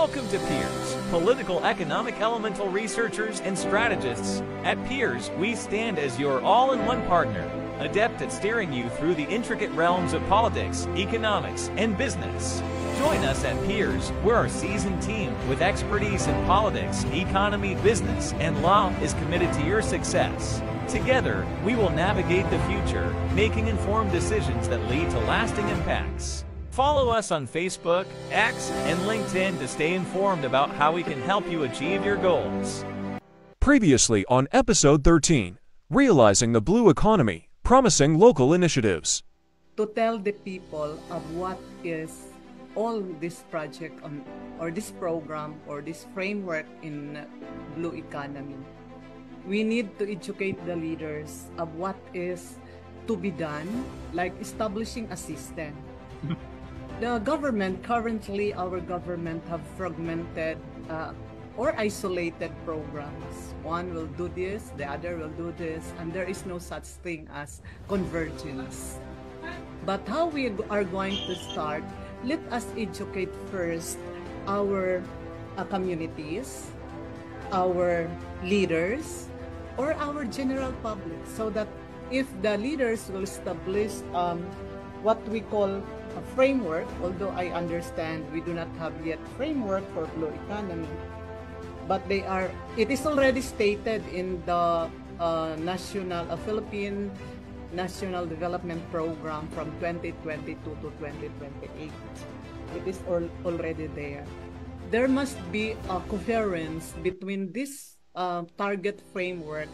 Welcome to Peers, political economic elemental researchers and strategists. At Peers, we stand as your all-in-one partner, adept at steering you through the intricate realms of politics, economics, and business. Join us at Peers, where our seasoned team with expertise in politics, economy, business, and law is committed to your success. Together, we will navigate the future, making informed decisions that lead to lasting impacts. Follow us on Facebook, X, and LinkedIn to stay informed about how we can help you achieve your goals. Previously on Episode 13, Realizing the Blue Economy, Promising Local Initiatives. To tell the people of what is all this project or this program or this framework in Blue Economy. We need to educate the leaders of what is to be done, like establishing a system. The government, currently our government have fragmented or isolated programs. One will do this, the other will do this, and there is no such thing as convergence. But how we are going to start, let us educate first our communities, our leaders, or our general public, so that if the leaders will establish what we call a framework, although I understand we do not have yet framework for Blue Economy, but it is already stated in the Philippine National Development Program from 2022 to 2028. It is already there. There must be a coherence between this target framework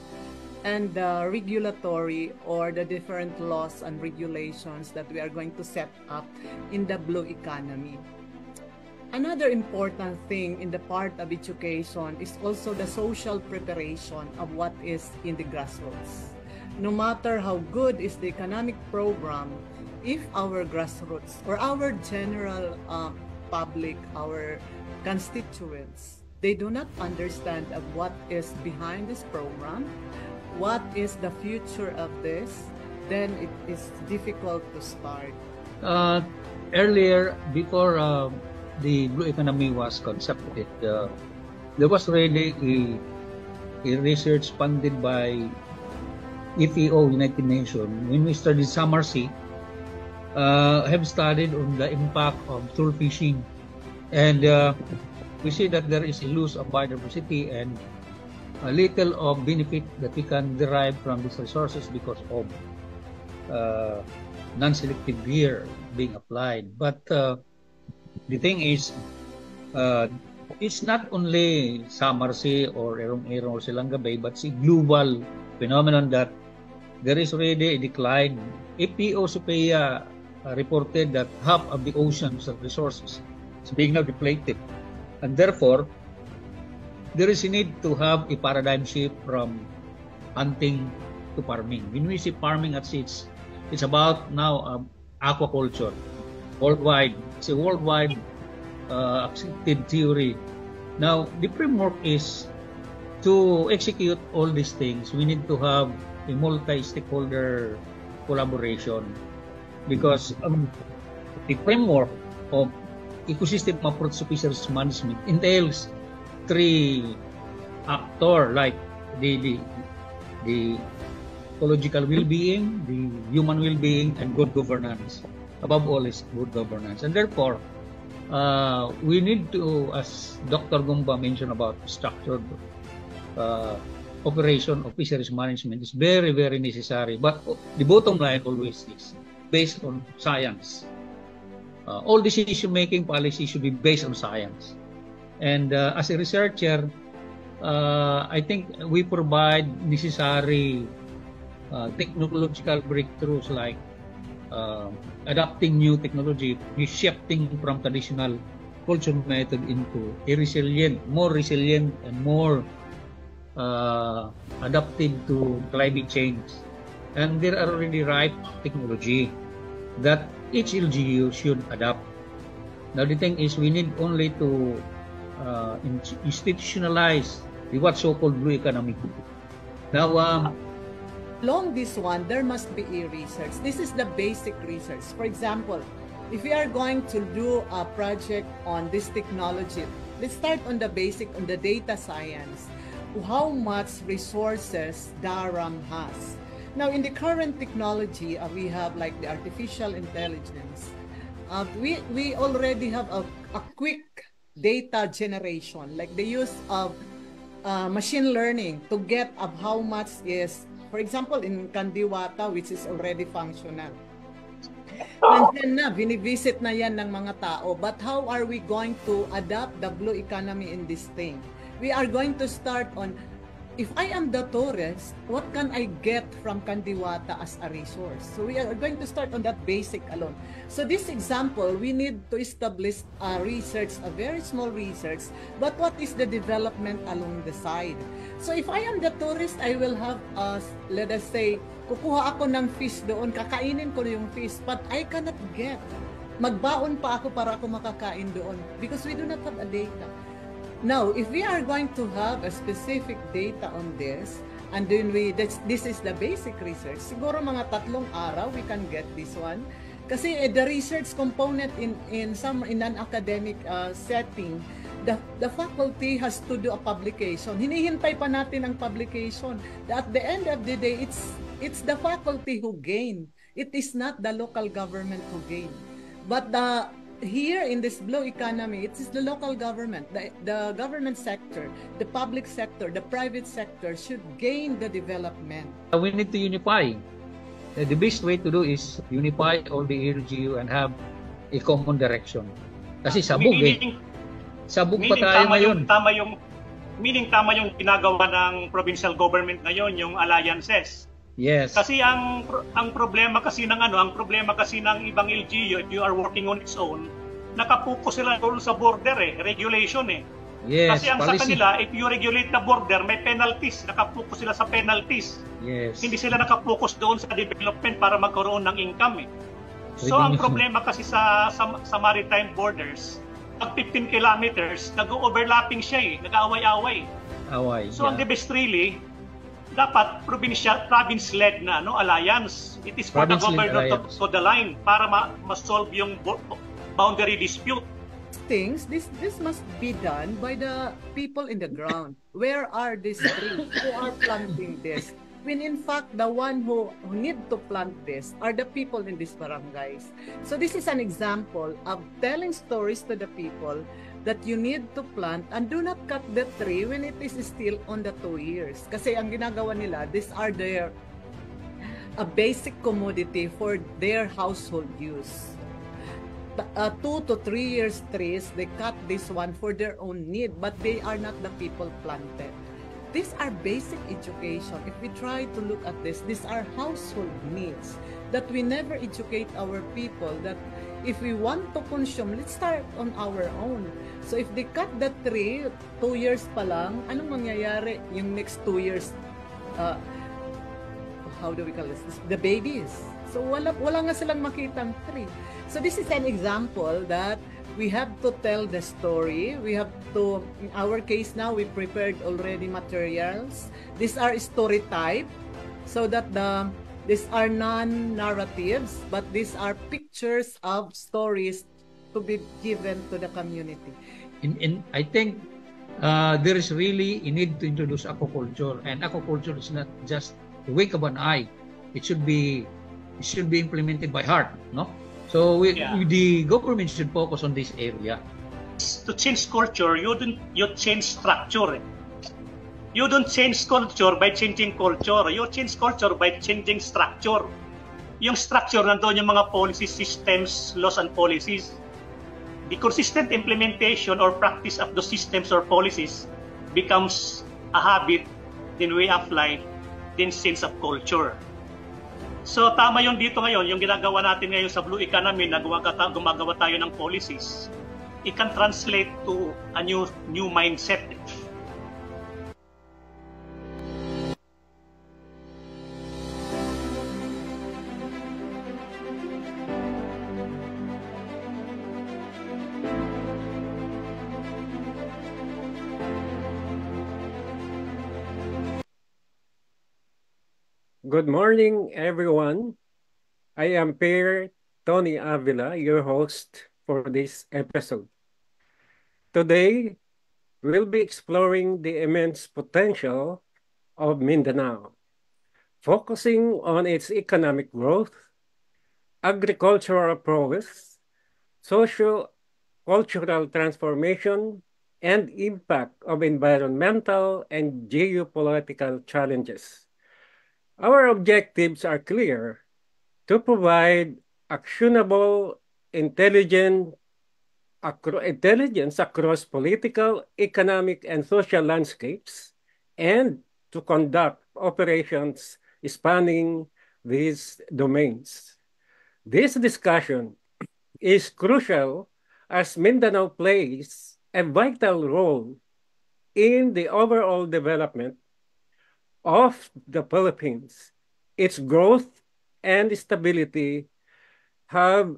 and the regulatory or the different laws and regulations that we are going to set up in the Blue Economy. Another important thing in the part of education is also the social preparation of what is in the grassroots. No matter how good is the economic program, if our grassroots or our general public, our constituents, they do not understand of what is behind this program, what is the future of this, then it is difficult to start. Earlier, before the Blue Economy was concepted, there was already a research funded by FAO, United Nations. When we studied Samarsi, have studied on the impact of trawler fishing, and we see that there is a loss of biodiversity and a little of benefit that we can derive from these resources because of non-selective gear being applied. But the thing is, it's not only Samarsi or Erong-Erong or Silangang Bay, but it's a global phenomenon that there is already a decline. FAO Supea reported that half of the oceans and resources is being now depleted, and therefore there is a need to have a paradigm shift from hunting to farming. When we say farming at sea, it's about now aquaculture worldwide. It's a worldwide accepted theory. Now, the framework is to execute all these things. We need to have a multi-stakeholder collaboration, because the framework of ecosystem approach to fisheries management entails three actors, like the ecological well-being, the human well-being, and good governance. Above all is good governance. And therefore, we need to, as Dr. Gumba mentioned about structured operation of fisheries management, is very, very necessary. But the bottom line always is based on science. All decision-making policy should be based on science. And as a researcher, I think we provide necessary technological breakthroughs, like adapting new technology, shifting from traditional culture method into a more resilient and more adaptive to climate change. And there are already ripe technology that each LGU should adapt. Now the thing is, we need only to institutionalize the what so-called blue economy. Now, along this one, there must be a research. This is the basic research. For example, if we are going to do a project on this technology, let's start on the basic, on the data science. How much resources DARAM has. Now, in the current technology, we have like the artificial intelligence. We already have a quick data generation, like the use of machine learning to get of how much is, for example, in Kandiwata, which is already functional. Nandiyan na, binivisit na yan ng mga tao. But how are we going to adapt the blue economy in this thing? We are going to start on, if I am the tourist, what can I get from Kandiwata as a resource? So we are going to start on that basic alone. So this example, we need to establish a research, a very small research, but what is the development along the side? So if I am the tourist, I will have, let us say, kukuha ako ng fish doon, kakainin ko yung fish, but I cannot get. Magbaon pa ako para ako makakain doon because we do not have a data. Now, if we are going to have a specific data on this, and then this is the basic research, siguro mga 3 araw we can get this one. Kasi the research component in an academic setting, the faculty has to do a publication. Hinihintay pa natin ang publication. At the end of the day, it's the faculty who gain. It is not the local government who gain. But here in this blue economy, it is the local government, the government sector, the public sector, the private sector should gain the development. We need to unify. The best way to do is unify all the LGU and have a common direction. Kasi sabog sabog pa tayo ngayon. Tama yung ginagawa ng provincial government ngayon, yung alliances. Yes. Kasi ang problema kasi ng ibang LGU, if you are working on its own, nakapokus sila doon sa border regulation Yes, kasi ang policy. sa kanila, if you regulate the border, may penalties, nakapokus sila sa penalties. Yes. Hindi sila nakapokus doon sa development para magkaroon ng income So ang problema kasi sa maritime borders, pag 15 kilometers, nag-overlapping siya nag-aaway-away. So ang the best really, dapat province-led na alliance. It is for the governor to the line para ma-solve yung boundary dispute. Things, this must be done by the people in the ground. Where are these trees? Who are planting this? When in fact, the one who need to plant this are the people in these barangays. So this is an example of telling stories to the people that you need to plant and do not cut the tree when it is still on the 2 years. Kasi ang ginagawa nila, these are a basic commodity for their household use. 2 to 3 years trees, they cut this one for their own need, but they are not the people planted. These are basic education. If we try to look at this, these are household needs that we never educate our people that if we want to consume, let's start on our own. So if they cut the tree, 2 years pa lang, anong mangyayari yung next 2 years? How do we call this? The babies. So wala nga silang makitang tree. So this is an example that we have to tell the story. We have to, in our case now, we prepared already materials. These are story type so that these are non-narratives, but these are pictures of stories to be given to the community. I think there is really a need to introduce aquaculture, and aquaculture is not just the wink of an eye. It should be implemented by heart, no? So the government should focus on this area. To change culture, you change structure. You don't change culture by changing culture. You change culture by changing structure. Yung structure, nandoon yung mga policies, systems, laws, and policies. The consistent implementation or practice of the systems or policies becomes a habit, then way of life, then sense of culture. So tama yung dito ngayon, yung ginagawa natin ngayon sa blue economy na gumagawa tayo ng policies. It can translate to a new mindset. Good morning, everyone. I am Pierre Tony Avila, your host for this episode. Today, we'll be exploring the immense potential of Mindanao, focusing on its economic growth, agricultural progress, socio-cultural transformation, and impact of environmental and geopolitical challenges. Our objectives are clear: to provide actionable intelligence across political, economic, and social landscapes, and to conduct operations spanning these domains. This discussion is crucial as Mindanao plays a vital role in the overall development of the Philippines. Its growth and stability have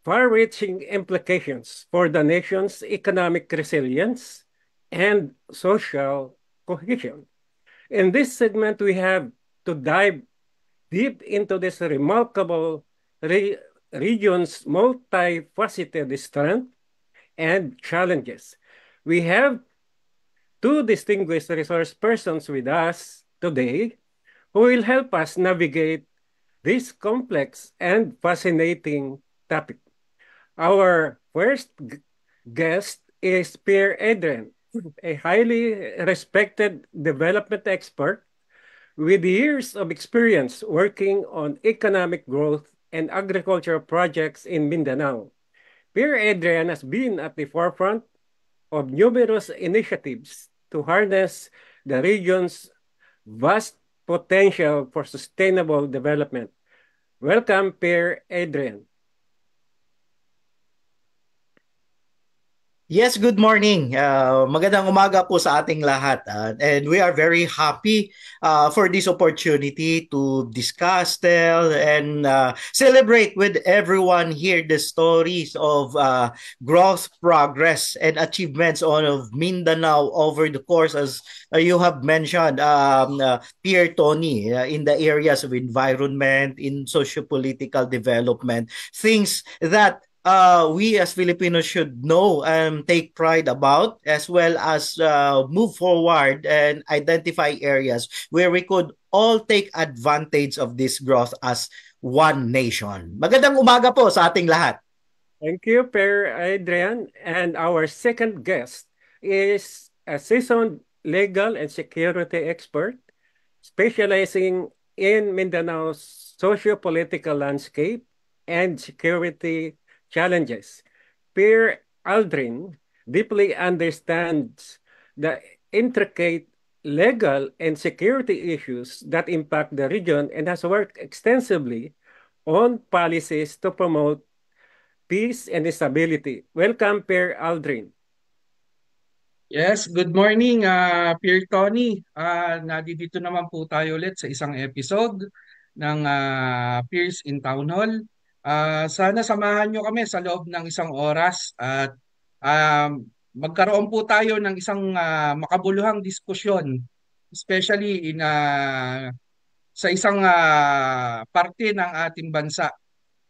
far-reaching implications for the nation's economic resilience and social cohesion. In this segment, we have to dive deep into this remarkable region's multifaceted strength and challenges. We have two distinguished resource persons with us today who will help us navigate this complex and fascinating topic. Our first guest is Pierre Adrian, a highly respected development expert with years of experience working on economic growth and agricultural projects in Mindanao. Pierre Adrian has been at the forefront of numerous initiatives to harness the region's vast potential for sustainable development. Welcome, Pierre Adrian. Yes, good morning. Magandang umaga po sa ating lahat. And we are very happy for this opportunity to discuss, tell, and celebrate with everyone here the stories of growth, progress, and achievements of Mindanao over the course, as you have mentioned, Pierre Tony, in the areas of environment, in socio-political development, things that we as Filipinos should know and take pride about, as well as move forward and identify areas where we could all take advantage of this growth as one nation. Magandang umaga po sa ating lahat. Thank you, Per Adrian. And our second guest is a seasoned legal and security expert specializing in Mindanao's socio-political landscape and security challenges. Pierre Aldrin deeply understands the intricate legal and security issues that impact the region and has worked extensively on policies to promote peace and stability. Welcome, Pierre Aldrin. Yes, good morning, Pierre Tony. Nandito naman po tayo ulit sa isang episode ng Peers in Town Hall. Sana samahan nyo kami sa loob ng isang oras at magkaroon po tayo ng isang makabuluhang diskusyon, especially sa isang parte ng ating bansa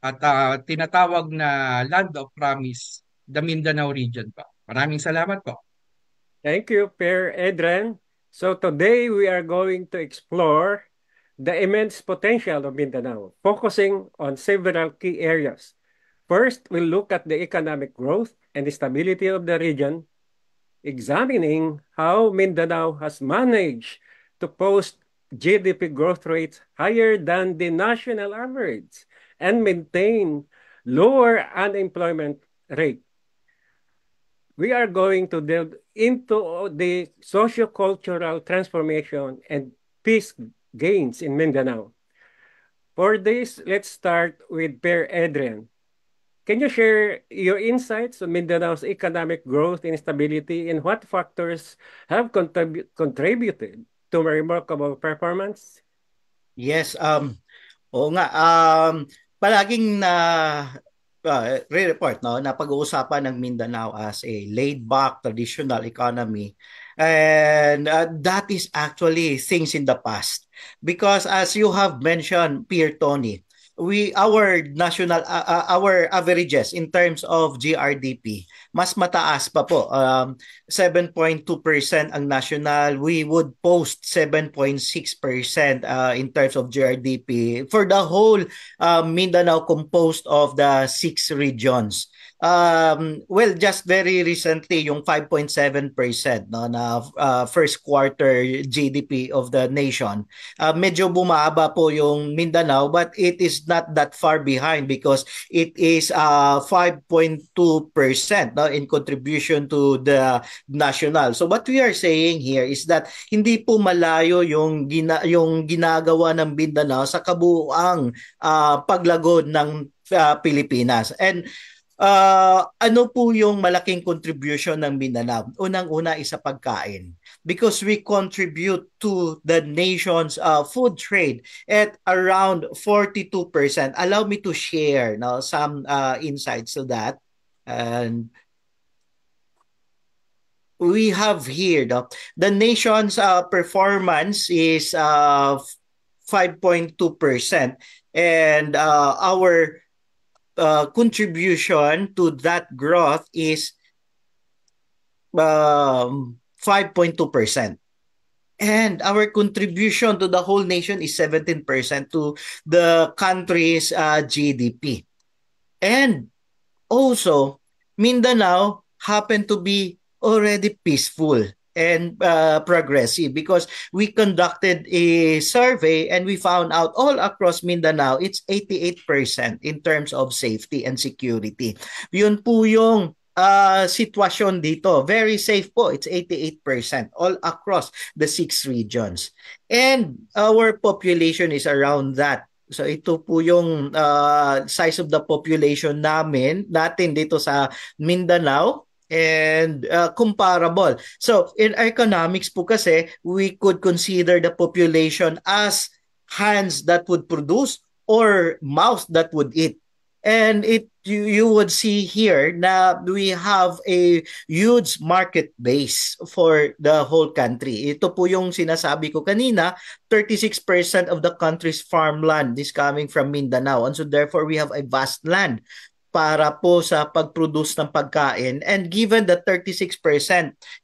at tinatawag na Land of Promise, the Mindanao region po. Maraming salamat po. Thank you, Per Adrian. So today we are going to explore the immense potential of Mindanao, focusing on several key areas. First, we'll look at the economic growth and stability of the region, examining how Mindanao has managed to post GDP growth rates higher than the national average and maintain lower unemployment rate. We are going to delve into the socio-cultural transformation and peace gains in Mindanao. For this, let's start with Per Adrian. Can you share your insights on Mindanao's economic growth and stability and what factors have contributed to a remarkable performance? Yes, oo nga, palaging re-report na pag-uusapan ng Mindanao as a laid-back traditional economy, and that is actually things in the past, because as you have mentioned, Pierre Tony, our national our averages in terms of GRDP mas mataas pa po. 7.2% ang national. We would post 7.6% in terms of GRDP for the whole Mindanao, composed of the 6 regions. Well, just very recently, yung 5.7% no, na first quarter GDP of the nation, medyo bumaba po yung Mindanao, but it is not that far behind because it is 5.2% no, in contribution to the national. So what we are saying here is that hindi po malayo yung ginagawa ng Mindanao sa kabuuang paglagod ng Pilipinas. And ano po yung malaking contribution ng Mindanao? Unang-una is sa pagkain. Because we contribute to the nation's food trade at around 42%. Allow me to share no, some insights to that. And we have here the nation's performance is 5.2%. And our contribution to that growth is 5.2%. And our contribution to the whole nation is 17% to the country's GDP. And also, Mindanao happened to be already peaceful and progressive because we conducted a survey and we found out all across Mindanao, it's 88% in terms of safety and security. Yun po yung sitwasyon dito. Very safe po. It's 88% all across the 6 regions. And our population is around that. So ito po yung size of the population natin dito sa Mindanao. And comparable. So in economics po kasi, we could consider the population as hands that would produce or mouth that would eat. And you would see here na we have a huge market base for the whole country. Ito po yung sinasabi ko kanina, 36% of the country's farmland is coming from Mindanao. And so therefore, we have a vast land para po sa pag-produce ng pagkain. And given the 36%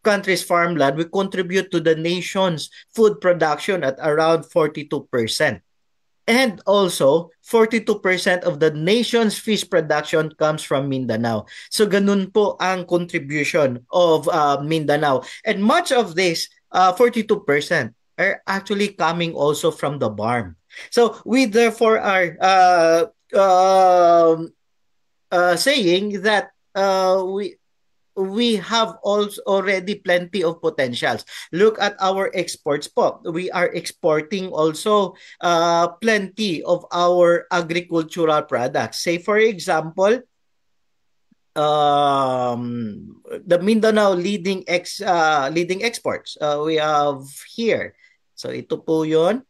country's farmland, we contribute to the nation's food production at around 42%. And also, 42% of the nation's fish production comes from Mindanao. So ganun po ang contribution of Mindanao. And much of this, 42%, are actually coming also from the barm. So we therefore are saying that we have also already plenty of potentials. Look at our exports po. We are exporting also plenty of our agricultural products. Say for example, the Mindanao leading exports we have here. So ito po yun.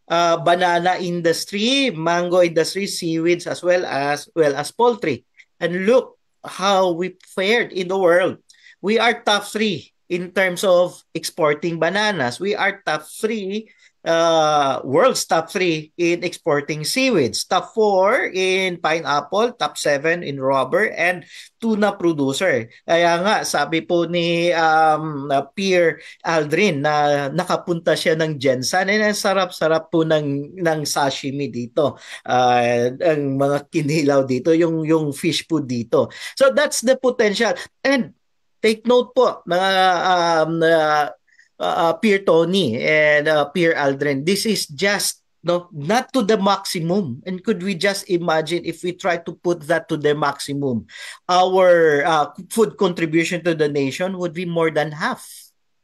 Banana industry, mango industry, seaweeds as well as poultry. And look how we fared in the world. We are top 3 in terms of exporting bananas. We are top 3, world's top 3 in exporting seaweeds. Top 4 in pineapple, top 7 in rubber, and tuna producer. Kaya nga, sabi po ni Pierre Aldrin na nakapunta siya ng Jensen, and ang sarap-sarap po ng sashimi dito. Ang mga kinilaw dito, yung fish food dito. So that's the potential. And take note po, mga Pierre Tony and Pierre Aldrin, this is just not to the maximum. And could we just imagine if we try to put that to the maximum, our food contribution to the nation would be more than half.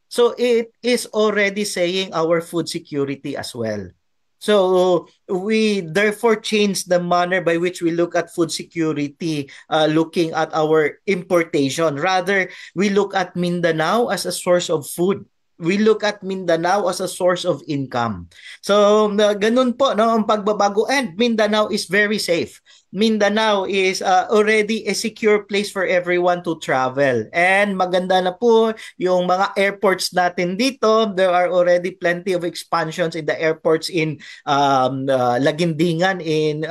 So it is already saying our food security as well. So we therefore change the manner by which we look at food security, looking at our importation. Rather, we look at Mindanao as a source of food. We look at Mindanao as a source of income. So ganun po ang pagbabago, and Mindanao is very safe. Mindanao is already a secure place for everyone to travel. And maganda na po yung mga airports natin dito. There are already plenty of expansions in the airports in Lagindingan, in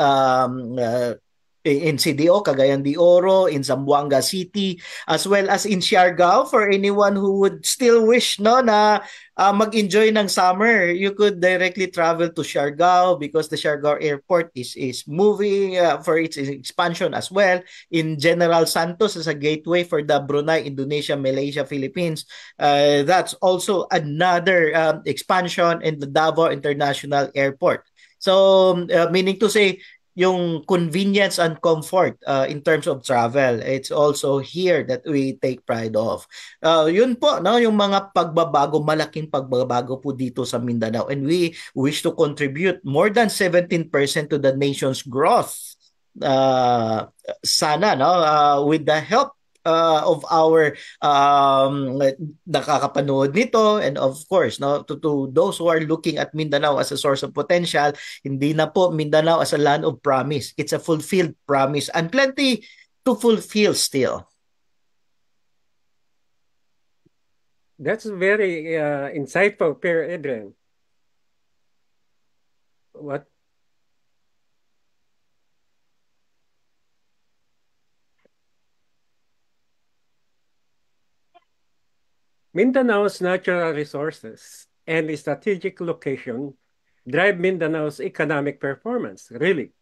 CDO, Cagayan de Oro, in Zamboanga City, as well as in Siargao. For anyone who would still wish no na mag-enjoy ng summer, you could directly travel to Siargao because the Siargao Airport is moving for its expansion as well. In General Santos as a gateway for the Brunei, Indonesia, Malaysia, Philippines. That's also another expansion in the Davao International Airport. So, meaning to say, yung convenience and comfort in terms of travel, it's also here that we take pride of. Yun po, no, yung mga pagbabago, malaking pagbabago po dito sa Mindanao, and we wish to contribute more than 17% to the nation's growth. Sana, no, with the help of our nakakapanood nito, and of course no to those who are looking at Mindanao as a source of potential. Hindi na po Mindanao as a land of promise, it's a fulfilled promise and plenty to fulfill still. That's very insightful, Per Adrian. What? Mindanao's natural resources and strategic location drive Mindanao's economic performance, really.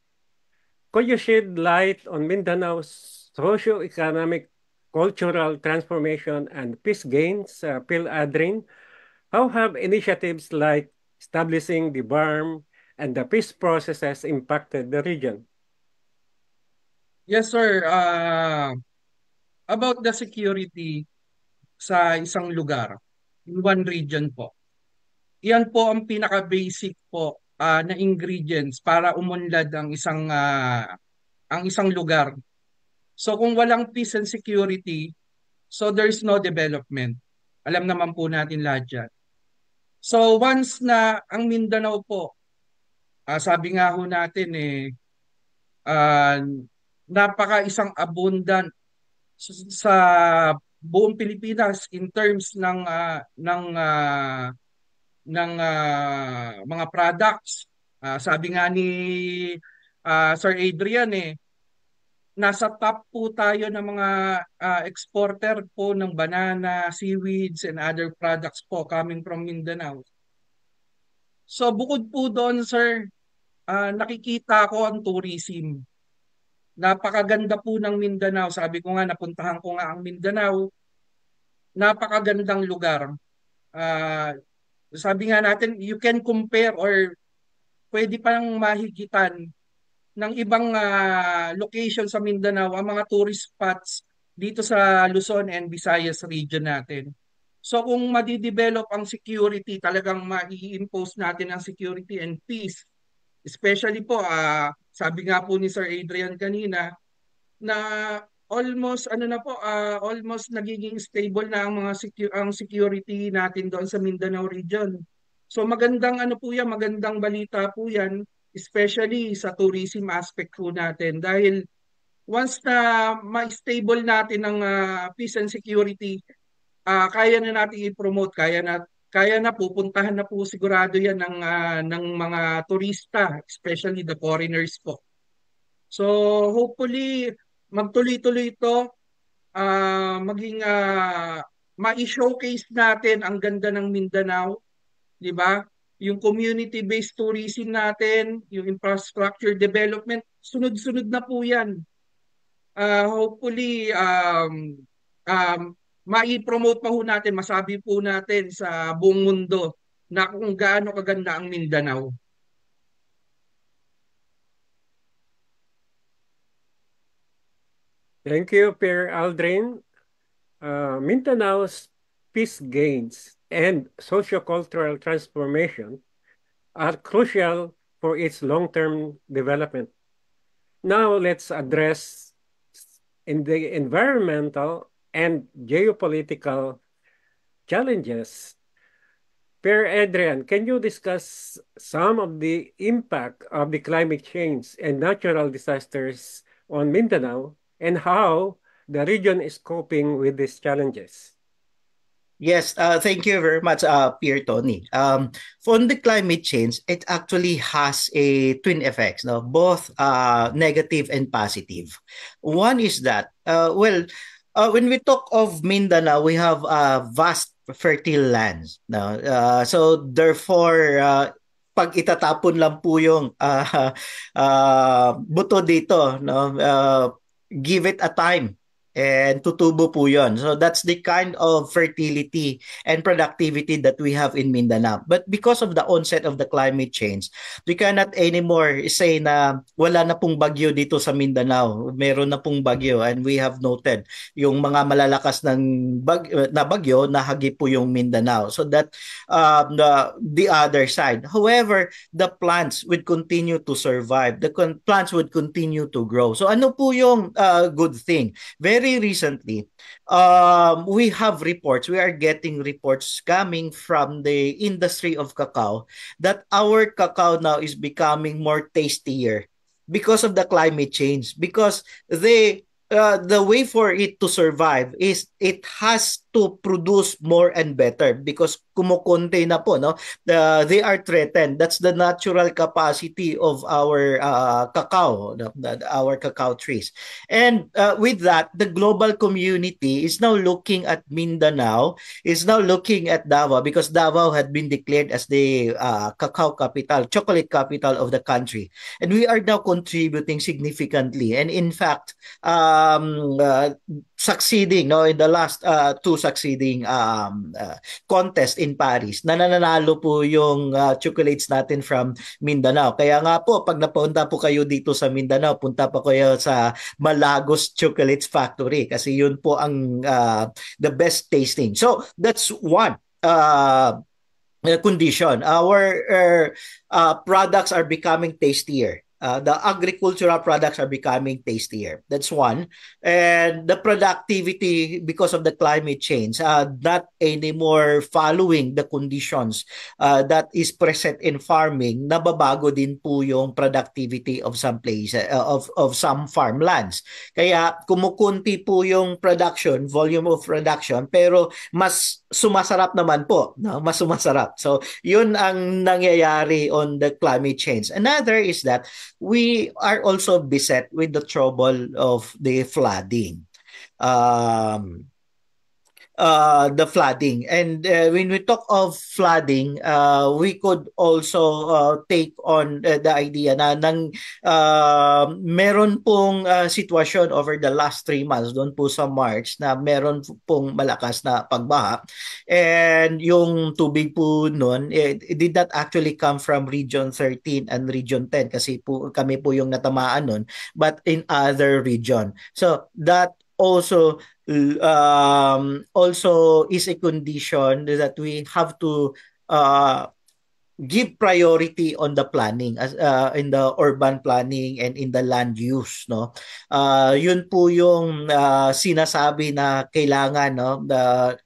Could you shed light on Mindanao's socio-economic, cultural transformation and peace gains, Phil Adrin? How have initiatives like establishing the BARM and the peace processes impacted the region? Yes, sir. About the security sa isang lugar, in one region po. Iyan po ang pinaka-basic po na ingredients para umunlad ang isang lugar. So kung walang peace and security, so there is no development. Alam naman po natin lahat yan. So once na ang Mindanao po, sabi nga ho natin napaka isang abundant sa buong Pilipinas in terms ng mga products. Sabi nga ni Sir Adrian nasa top po tayo ng mga exporter po ng banana, seaweeds, and other products po coming from Mindanao. So bukod po doon, sir, nakikita ko ang tourism. Napakaganda po ng Mindanao. Sabi ko nga, napuntahan ko nga ang Mindanao. Napakagandang lugar. Sabi nga natin, you can compare or pwede pang mahigitan ng ibang location sa Mindanao, ang mga tourist spots dito sa Luzon and Visayas region natin. So kung madidevelop ang security, talagang ma-i-impose natin ang security and peace. Especially po, sabi nga po ni Sir Adrian kanina, na almost almost nagiging stable na ang ang security natin doon sa Mindanao region. So magandang po yan, magandang balita po yan, especially sa tourism aspect po natin, dahil once na ma-stable natin ang peace and security, kaya na natin i-promote, kaya na pupuntahan na po sigurado yan ng mga turista, especially the foreigners po. So hopefully magtuloy-tuloy ito, maging ma-showcase natin ang ganda ng Mindanao, di ba? Yung community-based tourism natin, yung infrastructure development, sunod-sunod na po yan. Hopefully, ma-promote pa po natin, masabi po natin sa buong mundo na kung gaano kaganda ang Mindanao. Thank you, Per Aldrin. Mindanao's peace gains and sociocultural transformation are crucial for its long-term development. Now let's address in the environmental and geopolitical challenges. Per Adrian, can you discuss some of the impact of the climate change and natural disasters on Mindanao and how the region is coping with these challenges? Yes, thank you very much, Pierre Tony. For the climate change, it actually has a twin effects, no? Both negative and positive. One is that, when we talk of Mindanao, we have vast fertile lands. No? So therefore, pag itatapon lang po yung buto dito, no? Give it a time and tutubo po yon. So that's the kind of fertility and productivity that we have in Mindanao. But because of the onset of the climate change, we cannot anymore say na wala na pong bagyo dito sa Mindanao. Meron na pong bagyo, and we have noted yung mga malalakas na bagyo na hagi po yung Mindanao. So that the other side. However, the plants would continue to survive. The plants would continue to grow. So ano po yung good thing? Very recently, we are getting reports coming from the industry of cacao that our cacao now is becoming more tastier because of the climate change. Because the way for it to survive is it has to produce more and better because kumukonte na po, no? They are threatened. That's the natural capacity of our cacao, our cacao trees. And with that, the global community is now looking at Mindanao, is now looking at Davao, because Davao had been declared as the cacao capital, chocolate capital of the country. And we are now contributing significantly. And in fact, succeeding, no, in the last two succeeding contest in Paris, nananalo po yung chocolates natin from Mindanao. Kaya nga po, pag napunta po kayo dito sa Mindanao, punta pa kayo sa Malagos Chocolates Factory kasi yun po ang the best tasting. So that's one condition. Our products are becoming tastier. The agricultural products are becoming tastier. That's one. And the productivity, because of the climate change, not anymore following the conditions that is present in farming, nababago din po yung productivity of some places, of some farmlands. Kaya kumukunti po yung production, volume of production, pero mas sumasarap naman po, no? Mas sumasarap. So, yun ang nangyayari on the climate change. Another is that we are also beset with the trouble of the flooding. The flooding. And when we talk of flooding, we could also take on the idea na meron pong sitwasyon over the last 3 months doon po sa March na meron pong malakas na pagbaha. And yung tubig po noon, it did not actually come from Region 13 and Region 10 kasi po kami po yung natamaan noon, but in other region. So that also is a condition that we have to give priority on the planning, as in the urban planning and in the land use, no. Yun po yung sinasabi na kailangan, no,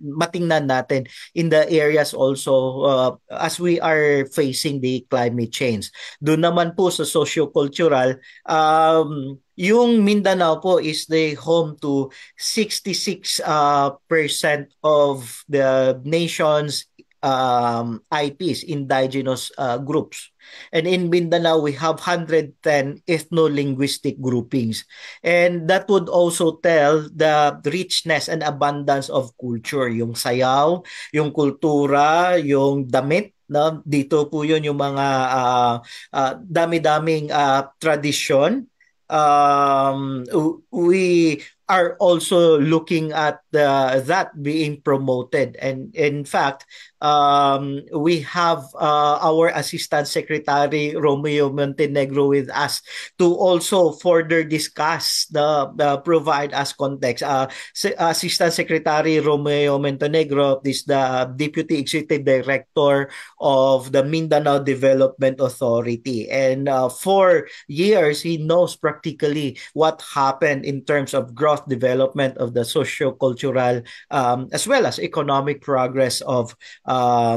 matingnan natin in the areas also as we are facing the climate change. Doon naman po sa socio-cultural, yung Mindanao po is the home to 66% of the nation's IPs, indigenous groups. And in Mindanao, we have 110 ethno-linguistic groupings. And that would also tell the richness and abundance of culture. Yung sayaw, yung kultura, yung damit, no? Dito po yun yung mga dami-daming tradisyon. We are also looking at that being promoted, and in fact we have our Assistant Secretary Romeo Montenegro with us to also further discuss the provide us context. Assistant Secretary Romeo Montenegro is the Deputy Executive Director of the Mindanao Development Authority, and for years he knows practically what happened in terms of gross growth, development of the socio-cultural as well as economic progress of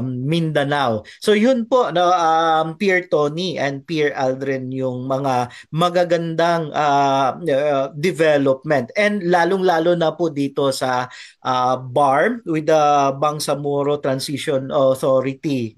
Mindanao. So yun po, no, Peer Tony and Peer Aldrin, yung mga magagandang development. And lalong-lalo na po dito sa BARM with the Bangsamoro Transition Authority,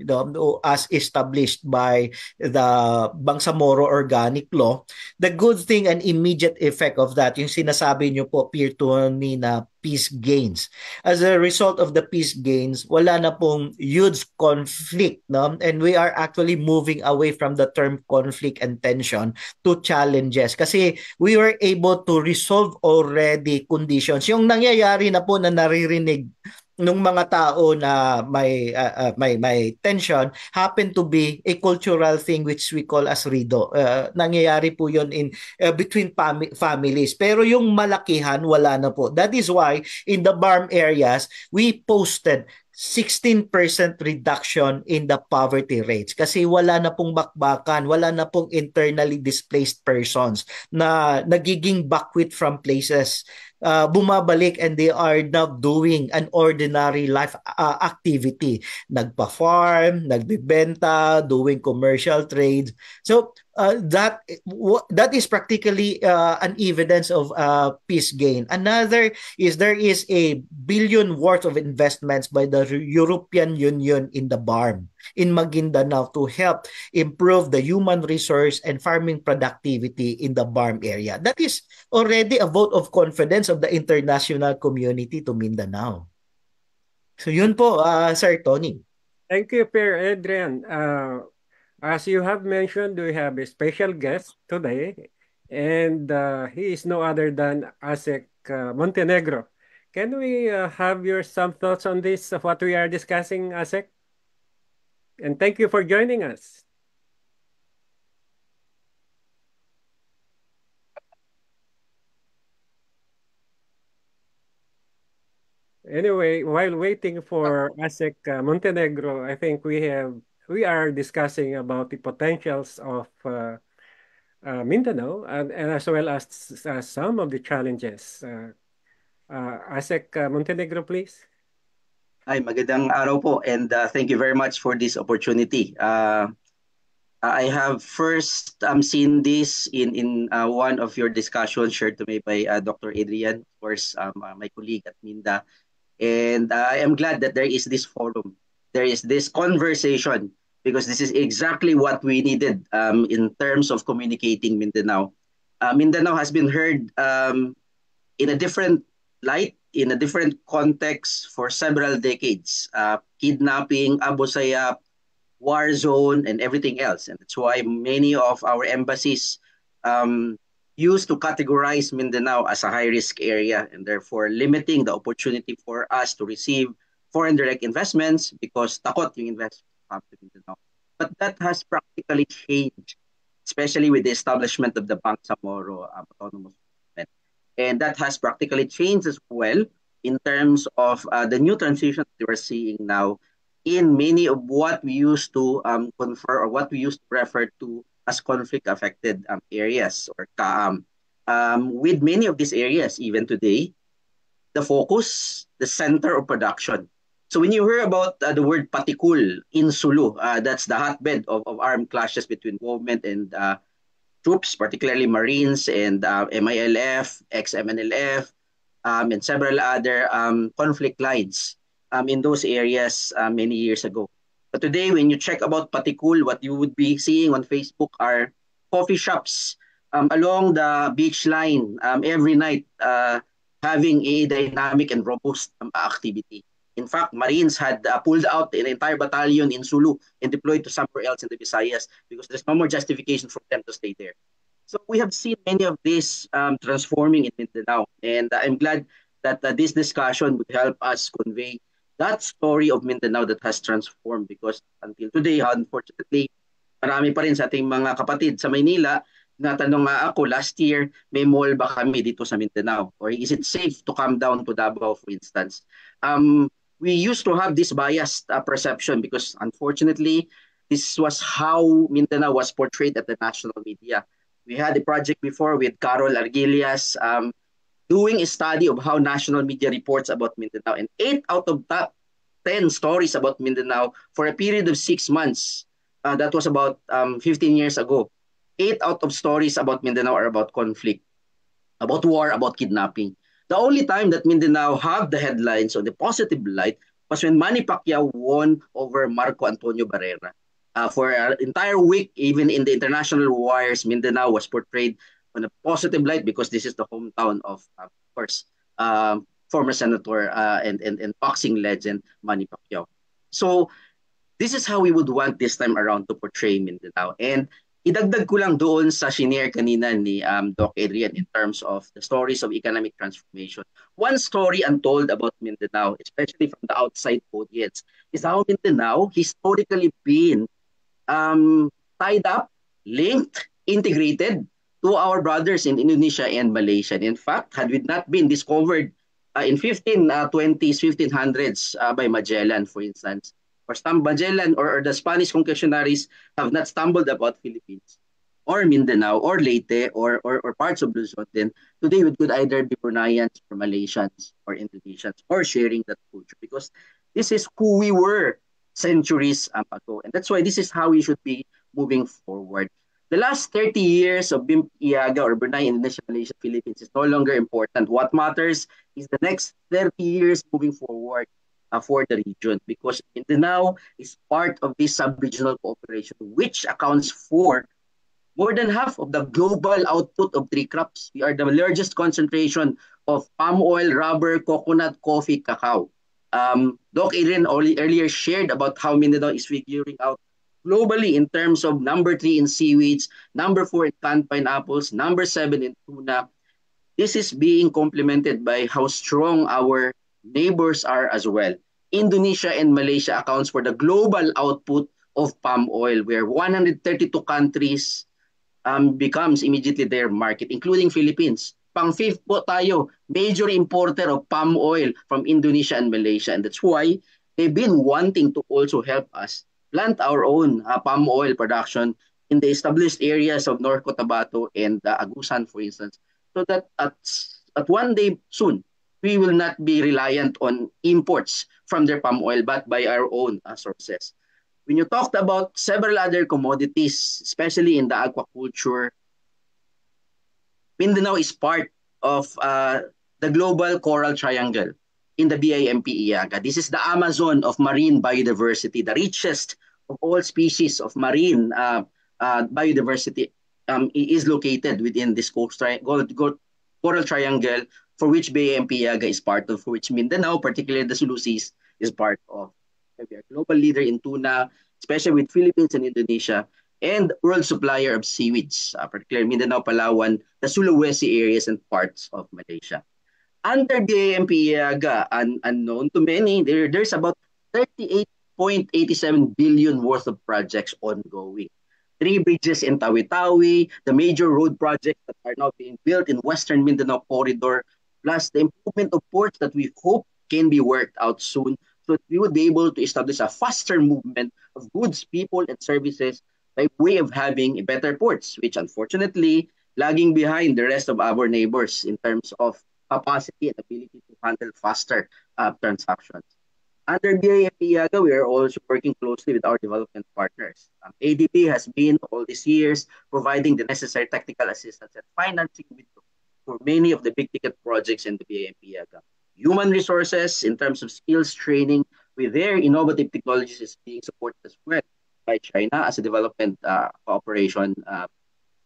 as established by the Bangsamoro Organic Law. The good thing and immediate effect of that, yung sinasabi nyo po, Peer Tony, na peace gains. As a result of the peace gains, wala na pong huge conflict, no? And we are actually moving away from the term conflict and tension to challenges. Kasi we were able to resolve already conditions. Yung nangyayari na po na naririnig nung mga tao na may tension happen to be a cultural thing which we call as rido. Nangyayari po yun in between families. Pero yung malakihan, wala na po. That is why in the BARM areas, we posted 16% reduction in the poverty rates kasi wala na pong bakbakan, wala na pong internally displaced persons na nagiging backwit from places, bumabalik and they are now doing an ordinary life activity. Nagpa-farm, nagbibenta, doing commercial trades. So that is practically an evidence of peace gain. Another is there is a billion worth of investments by the European Union in the BARM in Maguindanao to help improve the human resource and farming productivity in the BARM area. That is already a vote of confidence of the international community to Mindanao. So yun po, Sir Tony. Thank you, Pierre Adrian. As you have mentioned, we have a special guest today, and he is no other than Asek Montenegro. Can we have some thoughts on this, of what we are discussing, Asek? And thank you for joining us. Anyway, while waiting for Asek Montenegro, I think we are discussing about the potentials of Mindanao and as well as some of the challenges. Asek Montenegro, please. Ay, magandang araw po and thank you very much for this opportunity. I have first seen this in one of your discussions shared to me by Dr. Adrian, of course, my colleague at Minda. And I am glad that there is this forum, there is this conversation, because this is exactly what we needed in terms of communicating Mindanao. Mindanao has been heard in a different light, in a different context for several decades. Kidnapping, Abu Sayyaf, war zone, and everything else. And that's why many of our embassies used to categorize Mindanao as a high-risk area and therefore limiting the opportunity for us to receive foreign direct investments because takot yung investment come to Mindanao. But that has practically changed, especially with the establishment of the Bangsamoro Autonomous Movement. And that has practically changed as well in terms of the new transitions that we're seeing now in many of what we used to confer or what we used to refer to as conflict-affected areas or KAAM. With many of these areas, even today, the focus, the center of production. So when you hear about the word Patikul in Sulu, that's the hotbed of armed clashes between government and troops, particularly Marines and MILF, ex-MNLF, and several other conflict lines in those areas many years ago. But today, when you check about Patikul, what you would be seeing on Facebook are coffee shops along the beach line every night having a dynamic and robust activity. In fact, Marines had pulled out an entire battalion in Sulu and deployed to somewhere else in the Visayas because there's no more justification for them to stay there. So we have seen many of this transforming in Mindanao. And I'm glad that this discussion would help us convey that story of Mindanao that has transformed because until today, unfortunately, marami pa rin sa ating mga kapatid sa Maynila. Natanong nga ako last year, may mall ba kami dito sa Mindanao? Or is it safe to come down to Davao, for instance? We used to have this biased perception because unfortunately, this was how Mindanao was portrayed at the national media. We had a project before with Carol Argilias doing a study of how national media reports about Mindanao, and 8 out of top 10 stories about Mindanao for a period of 6 months. That was about 15 years ago. 8 out of stories about Mindanao are about conflict, about war, about kidnapping. The only time that Mindanao had the headlines on the positive light was when Manny Pacquiao won over Marco Antonio Barrera. For an entire week, even in the international wires, Mindanao was portrayed on a positive light because this is the hometown of course, former senator and boxing legend Manny Pacquiao. So this is how we would want this time around to portray Mindanao. And idagdag ko lang doon sa shinare kanina ni Doc Adrian in terms of the stories of economic transformation. One story untold about Mindanao, especially from the outside audience, is how Mindanao historically been tied up, linked, integrated to our brothers in Indonesia and Malaysia. And in fact, had we not been discovered in 1520s, 1500s by Magellan, for instance, or Magellan or the Spanish conquistadores have not stumbled about Philippines or Mindanao or Leyte or parts of Luzon, then today we could either be Bruneians or Malaysians or Indonesians or sharing that culture, because this is who we were centuries ago. And that's why this is how we should be moving forward. The last 30 years of BIMP Iaga or Brunei, Indonesia, Malaysia, Philippines is no longer important. What matters is the next 30 years moving forward for the region, because Mindanao is part of this sub-regional cooperation, which accounts for more than half of the global output of three crops. We are the largest concentration of palm oil, rubber, coconut, coffee, cacao. Doc Adrian earlier shared about how Mindanao is figuring out globally in terms of number 3 in seaweeds, number 4 in canned pineapples, number 7 in tuna. This is being complemented by how strong our neighbors are as well. Indonesia and Malaysia accounts for the global output of palm oil, where 132 countries becomes immediately their market, including Philippines. Pang-fifth po tayo, major importer of palm oil from Indonesia and Malaysia. And that's why they've been wanting to also help us plant our own palm oil production in the established areas of North Cotabato and Agusan, for instance, so that at one day soon, we will not be reliant on imports from their palm oil, but by our own sources. When you talked about several other commodities, especially in the aquaculture, Mindanao is part of the global coral triangle in the BIMP Iaga. This is the Amazon of marine biodiversity, the richest of all species of marine biodiversity is located within this coral triangle, for which BIMP Iaga is part of, for which Mindanao, particularly the Sulu Seas, is part of. We are a global leader in tuna, especially with Philippines and Indonesia, and world supplier of seaweeds, particularly Mindanao, Palawan, the Sulawesi areas, and parts of Malaysia. Under BIMP Iaga, unknown to many, there's about 38.87 billion worth of projects ongoing. 3 bridges in Tawi-Tawi, the major road projects that are now being built in Western Mindanao Corridor, plus the improvement of ports that we hope can be worked out soon, so that we would be able to establish a faster movement of goods, people, and services by way of having better ports, which unfortunately lagging behind the rest of our neighbors in terms of capacity and ability to handle faster transactions. Under BIMP Iaga, we are also working closely with our development partners. ADB has been all these years providing the necessary technical assistance and financing for many of the big ticket projects in the BIMP Iaga. Human resources in terms of skills training with their innovative technologies is being supported as well by China as a development cooperation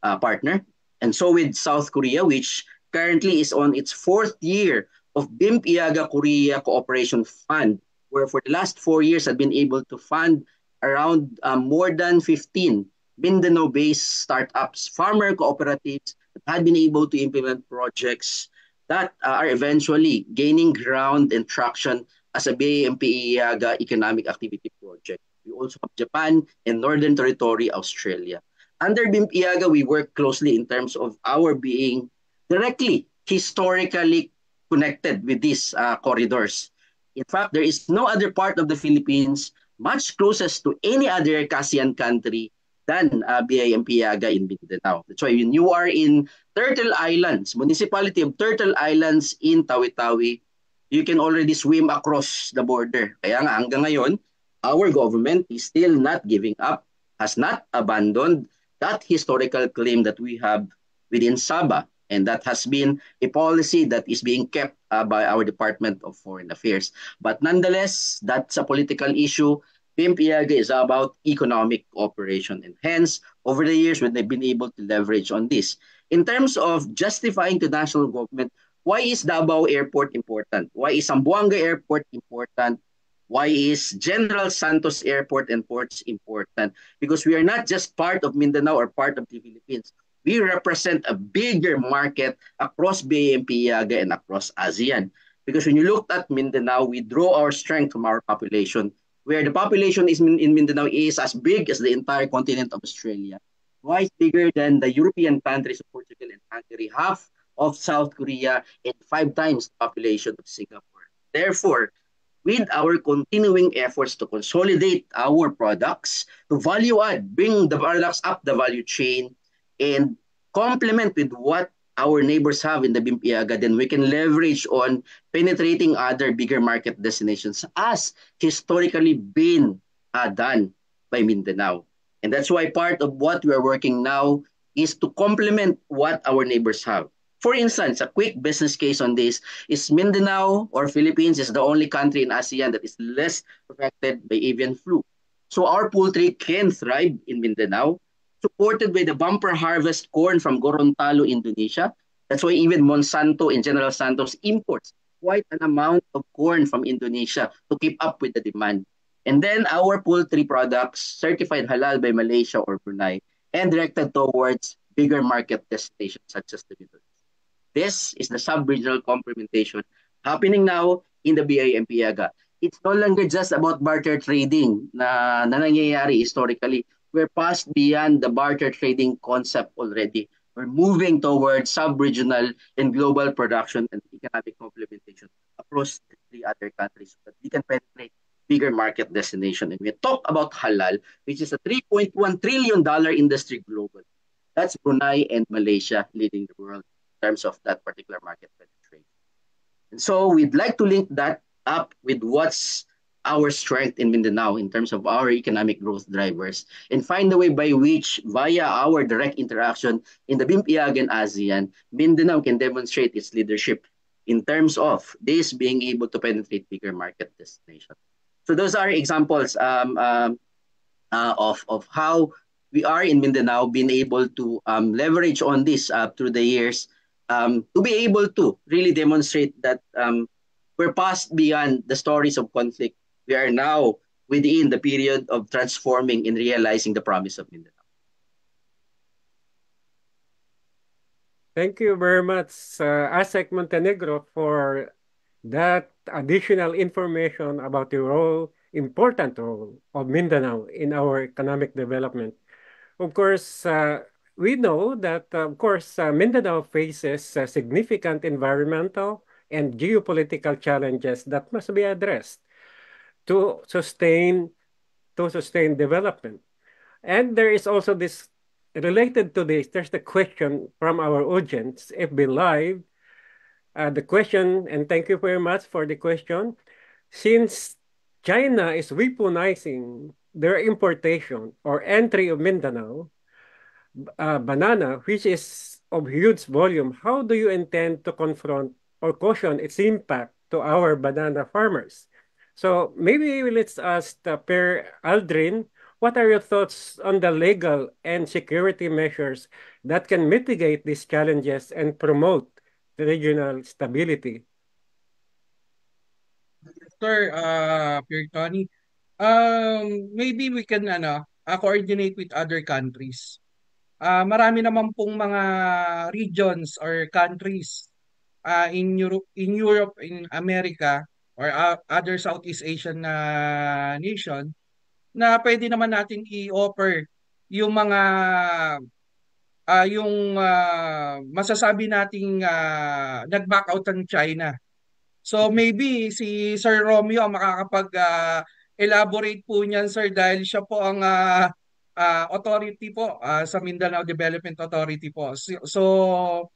partner. And so with South Korea, which currently is on its 4th year of BIMP Iaga Korea Cooperation Fund, where for the last 4 years had been able to fund around more than 15 Mindanao-based startups, farmer cooperatives that had been able to implement projects that are eventually gaining ground and traction as a BIMP Iaga economic activity project. We also have Japan and Northern Territory, Australia. Under BIMP Iaga, we work closely in terms of our being directly, historically connected with these corridors. In fact, there is no other part of the Philippines much closest to any other ASEAN country than BIMP-Yaga in Mindanao. That's why when you are in Turtle Islands, municipality of Turtle Islands in Tawi-Tawi, you can already swim across the border. Kaya nga hanggang ngayon, our government is still not giving up, has not abandoned that historical claim that we have within Sabah. And that has been a policy that is being kept by our Department of Foreign Affairs. But nonetheless, that's a political issue. PIMP-Yaga is about economic cooperation. And hence, over the years, when they've been able to leverage on this. In terms of justifying to national government, why is Davao Airport important? Why is Zamboanga Airport important? Why is General Santos Airport and ports important? Because we are not just part of Mindanao or part of the Philippines. We represent a bigger market across BIMP-Yaga and across ASEAN. Because when you look at Mindanao, we draw our strength from our population, where the population is in Mindanao is as big as the entire continent of Australia, twice bigger than the European countries of Portugal and Hungary, half of South Korea, and 5 times the population of Singapore. Therefore, with our continuing efforts to consolidate our products, to value add, bring the products up the value chain, and complement with what our neighbors have in the BIMP-Yaga, then we can leverage on penetrating other bigger market destinations as historically been done by Mindanao. And that's why part of what we are working now is to complement what our neighbors have. For instance, a quick business case on this is Mindanao or Philippines is the only country in ASEAN that is less affected by avian flu. So our poultry can thrive in Mindanao, supported by the bumper harvest corn from Gorontalo, Indonesia. That's why even Monsanto and General Santos imports quite an amount of corn from Indonesia to keep up with the demand. And then our poultry products certified halal by Malaysia or Brunei and directed towards bigger market destinations such as the Middle East. This is the sub-regional complementation happening now in the BIMP-Yaga. It's no longer just about barter trading na nangyayari historically. We're past beyond the barter trading concept already. We're moving towards sub-regional and global production and economic complementation across the 3 other countries so that we can penetrate bigger market destination. And we talk about halal, which is a $3.1 trillion industry globally. That's Brunei and Malaysia leading the world in terms of that particular market penetration. And so we'd like to link that up with what's our strength in Mindanao in terms of our economic growth drivers and find a way by which, via our direct interaction in the BIMP-Yaga and ASEAN, Mindanao can demonstrate its leadership in terms of this being able to penetrate bigger market destinations. So those are examples of how we are in Mindanao being able to leverage on this through the years to be able to really demonstrate that we're past beyond the stories of conflict. We are now within the period of transforming and realizing the promise of Mindanao. Thank you very much, ASEC Montenegro, for that additional information about the important role of Mindanao in our economic development. Of course, we know that, Mindanao faces significant environmental and geopolitical challenges that must be addressed to sustain development. And there is also this, related to this, there's the question from our audience, FB Live. The question, and thank you very much for the question. Since China is weaponizing their importation or entry of Mindanao, banana, which is of huge volume, how do you intend to confront or caution its impact to our banana farmers? So maybe let's ask Per Aldrin, what are your thoughts on the legal and security measures that can mitigate these challenges and promote regional stability? Sir, Pierre Tony, maybe we can coordinate with other countries. Marami naman pong mga regions or countries in Europe, in America, or other Southeast Asian nation na pwede naman natin i-offer yung mga masasabi nating nag-back out ng China. So maybe si Sir Romeo ang makakapag elaborate po niyan, sir, dahil siya po ang authority po, sa Mindanao Development Authority po. So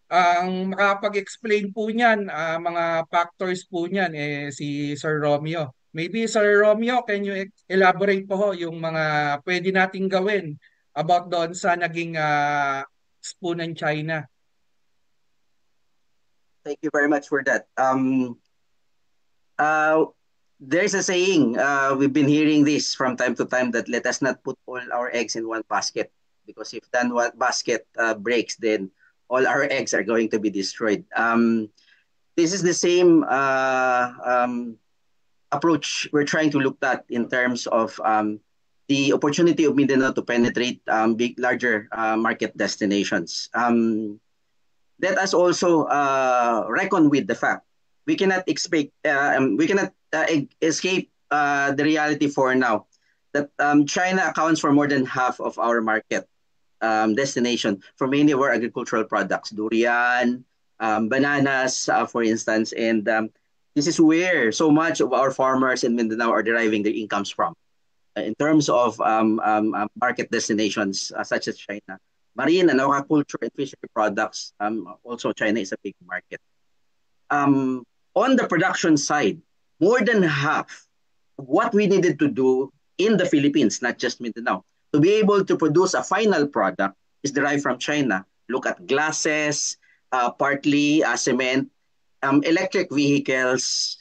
ang makapag-explain po niyan, mga factors po niyan, si Sir Romeo. Maybe Sir Romeo, can you elaborate po ho yung mga pwede nating gawin about doon sa naging expo ng China? Thank you very much for that. There's a saying, we've been hearing this from time to time, that let us not put all our eggs in one basket, because if that one basket breaks, then all our eggs are going to be destroyed. This is the same approach we're trying to look at in terms of the opportunity of Mindanao to penetrate larger market destinations. Let us also reckon with the fact we cannot escape the reality for now that China accounts for more than half of our market destination for many of our agricultural products, durian, bananas, for instance, and this is where so much of our farmers in Mindanao are deriving their incomes from. In terms of market destinations such as China, marine and aquaculture and fishery products, also China is a big market. On the production side, more than half of what we needed to do in the Philippines, not just Mindanao, to be able to produce a final product is derived from China. Look at glasses, partly cement, electric vehicles,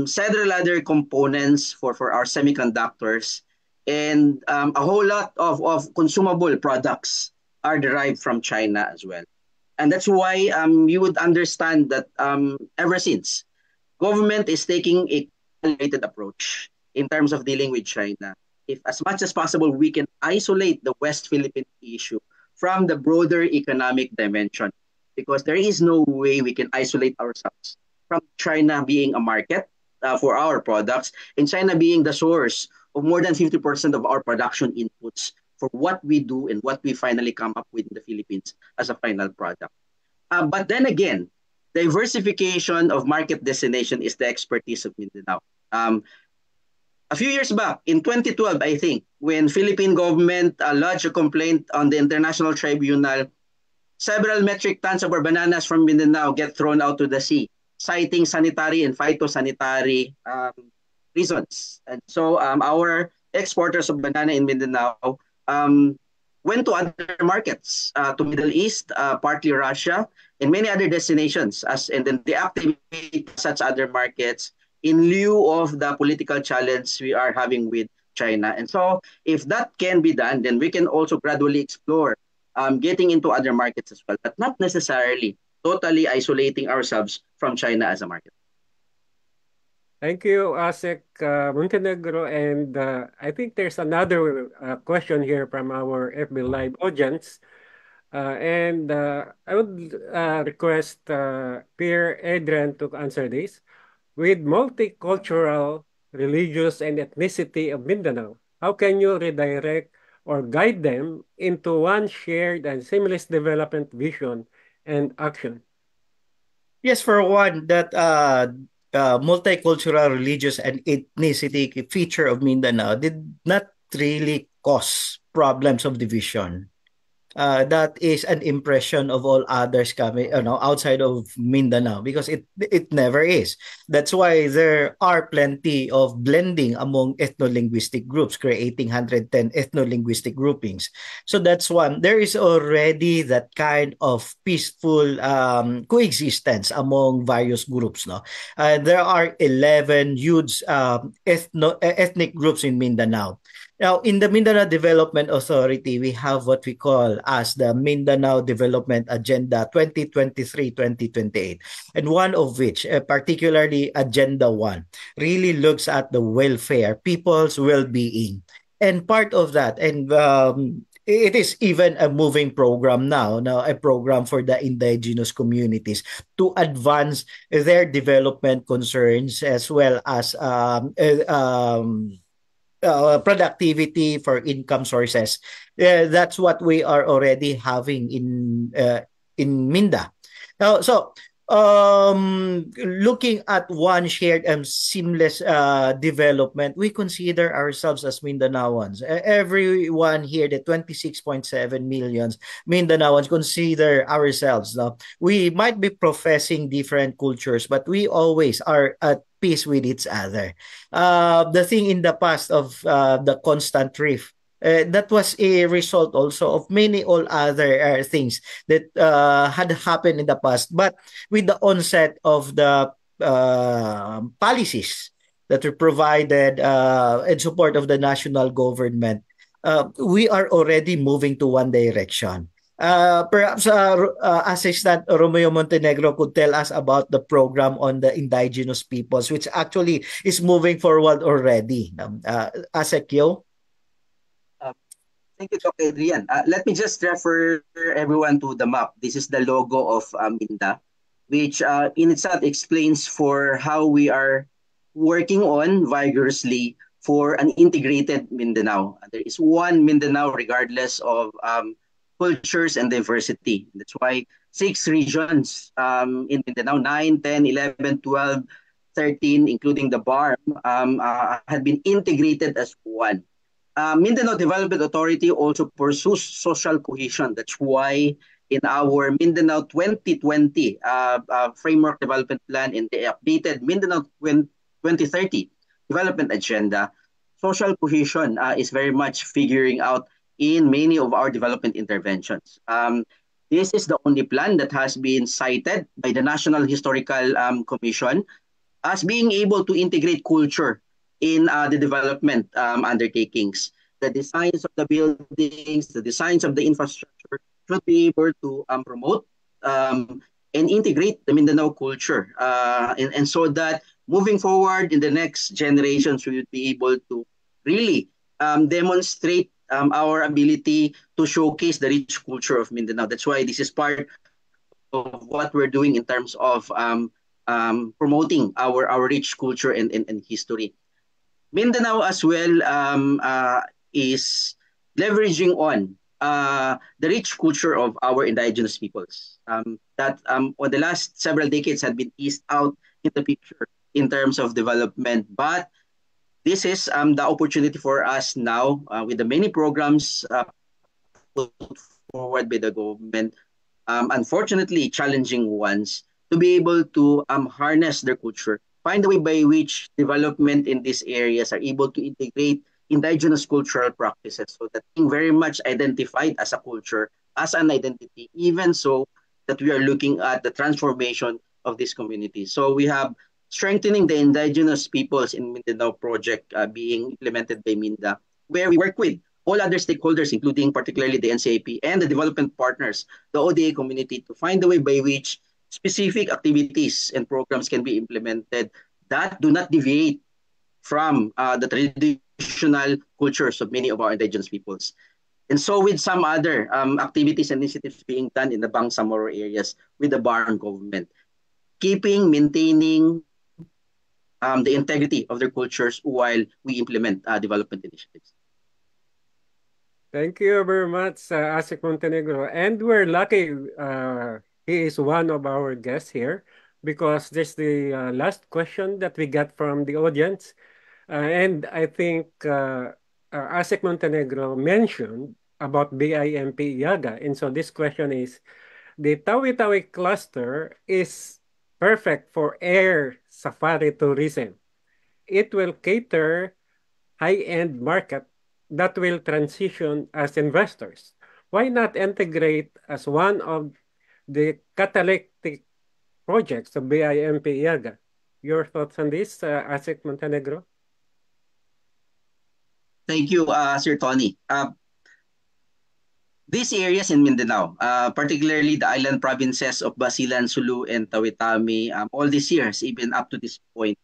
several other components for our semiconductors, and a whole lot of consumable products are derived from China as well. And that's why you would understand that ever since, government is taking a calculated approach in terms of dealing with China. If as much as possible, we can isolate the West Philippine issue from the broader economic dimension, because there is no way we can isolate ourselves from China being a market for our products, and China being the source of more than 50% of our production inputs for what we do and what we finally come up with in the Philippines as a final product. But then again, diversification of market destination is the expertise of Mindanao. A few years back, in 2012, I think, when Philippine government lodged a complaint on the International Tribunal, several metric tons of our bananas from Mindanao get thrown out to the sea, citing sanitary and phytosanitary reasons. And so our exporters of banana in Mindanao went to other markets, to Middle East, partly Russia, and many other destinations, and then they activate such other markets in lieu of the political challenge we are having with China. And so if that can be done, then we can also gradually explore getting into other markets as well, but not necessarily totally isolating ourselves from China as a market. Thank you, Asek Montenegro. And I think there's another question here from our FB Live audience. And I would request Pierre Adrian to answer this. With multicultural, religious, and ethnicity of Mindanao, how can you redirect or guide them into one shared and seamless development vision and action? Yes, for one, that multicultural, religious, and ethnicity feature of Mindanao did not really cause problems of division. That is an impression of all others coming, outside of Mindanao, because it never is. That's why there are plenty of blending among ethno-linguistic groups, creating 110 ethno-linguistic groupings. So that's one. There is already that kind of peaceful coexistence among various groups. No, there are 11 huge ethnic groups in Mindanao. Now, in the Mindanao Development Authority, we have what we call as the Mindanao Development Agenda 2023-2028, and one of which, particularly Agenda 1, really looks at the welfare, people's well-being. And part of that, and it is even a moving program now, a program for the indigenous communities to advance their development concerns, as well as productivity for income sources. That's what we are already having in Minda. Now, so looking at one shared and seamless development, we consider ourselves as Mindanaoans. Everyone here, the 26.7 millions Mindanaoans, consider ourselves. No? We might be professing different cultures, but we always are at peace with each other. The thing in the past of the constant rift, that was a result also of many all other things that had happened in the past. But with the onset of the policies that were provided in support of the national government, we are already moving to one direction. Perhaps Assistant Romeo Montenegro could tell us about the program on the indigenous peoples, which actually is moving forward already. Asekyo? Thank you, Dr. Adrian. Let me just refer everyone to the map. This is the logo of Minda, which in itself explains for how we are working on vigorously for an integrated Mindanao. There is one Mindanao regardless of cultures and diversity. That's why 6 regions in Mindanao, 9, 10, 11, 12, 13, including the BARM, had been integrated as one. Mindanao Development Authority also pursues social cohesion. That's why in our Mindanao 2020 Framework Development Plan and the updated Mindanao 2030 Development Agenda, social cohesion is very much figuring out in many of our development interventions. This is the only plan that has been cited by the National Historical Commission as being able to integrate culture in the development undertakings. The designs of the buildings, the designs of the infrastructure should be able to promote and integrate the Mindanao culture. And so that moving forward in the next generations, we would be able to really demonstrate our ability to showcase the rich culture of Mindanao. That's why this is part of what we're doing in terms of promoting our rich culture and history. Mindanao as well is leveraging on the rich culture of our indigenous peoples that for the last several decades had been eased out in the picture in terms of development. But this is the opportunity for us now with the many programs put forward by the government, unfortunately challenging ones, to be able to harness their culture, find a way by which development in these areas are able to integrate indigenous cultural practices so that being very much identified as a culture, as an identity, even so that we are looking at the transformation of this community. So we have strengthening the indigenous peoples in Mindanao project being implemented by MINDA, where we work with all other stakeholders, including particularly the NCAP and the development partners, the ODA community, to find a way by which specific activities and programs can be implemented that do not deviate from the traditional cultures of many of our indigenous peoples. And so with some other activities and initiatives being done in the Bangsamoro areas with the Barn government, maintaining the integrity of their cultures while we implement development initiatives. Thank you very much, Asik Montenegro. And we're lucky he is one of our guests here because this is the last question that we got from the audience. And I think Asik Montenegro mentioned about BIMP Yaga. And so this question is, the Tawi-Tawi cluster is perfect for air safari tourism. It will cater high-end market that will transition as investors. Why not integrate as one of the catalytic projects of BIMP Yaga? Your thoughts on this, Asik Montenegro? Thank you, Sir Tony. These areas in Mindanao, particularly the island provinces of Basilan, Sulu, and Tawi-Tami, all these years, even up to this point,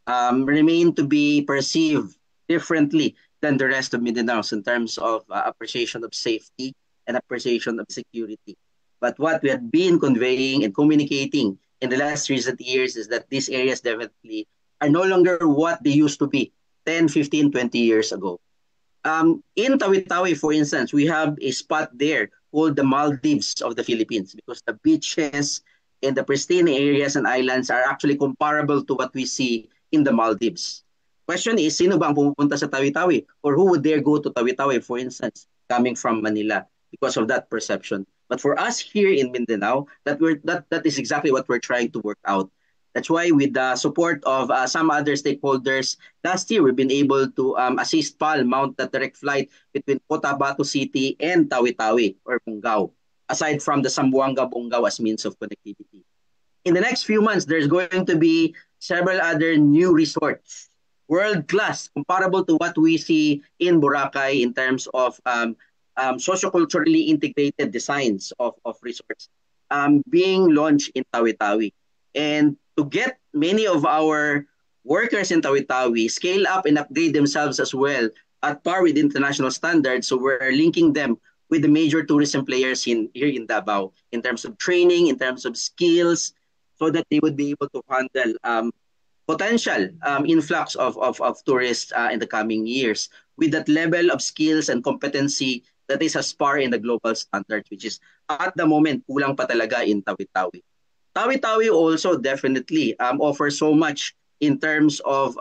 remain to be perceived differently than the rest of Mindanao in terms of appreciation of safety and appreciation of security. But what we have been conveying and communicating in the last recent years is that these areas definitely are no longer what they used to be 10, 15, 20 years ago. In Tawi-Tawi, for instance, we have a spot there called the Maldives of the Philippines because the beaches and the pristine areas and islands are actually comparable to what we see in the Maldives. Question is, sino ba ang pumupunta sa Tawi-Tawi? Or who would dare go to Tawi-Tawi, for instance, coming from Manila because of that perception? But for us here in Mindanao, that is exactly what we're trying to work out. That's why with the support of some other stakeholders, last year we've been able to assist PAL mount the direct flight between Cotabato City and Tawi-Tawi or Bungao, aside from the Zamboanga-Bungao as means of connectivity. In the next few months, there's going to be several other new resorts, world-class, comparable to what we see in Boracay in terms of socioculturally integrated designs of resorts being launched in Tawi-Tawi. And to get many of our workers in Tawi-Tawi scale up and upgrade themselves as well at par with international standards, so we're linking them with the major tourism players here in Davao in terms of training, in terms of skills, so that they would be able to handle potential influx of tourists in the coming years with that level of skills and competency that is as par in the global standards, which is at the moment kulang pa talaga in Tawi-Tawi. Tawi-Tawi also definitely offers so much in terms of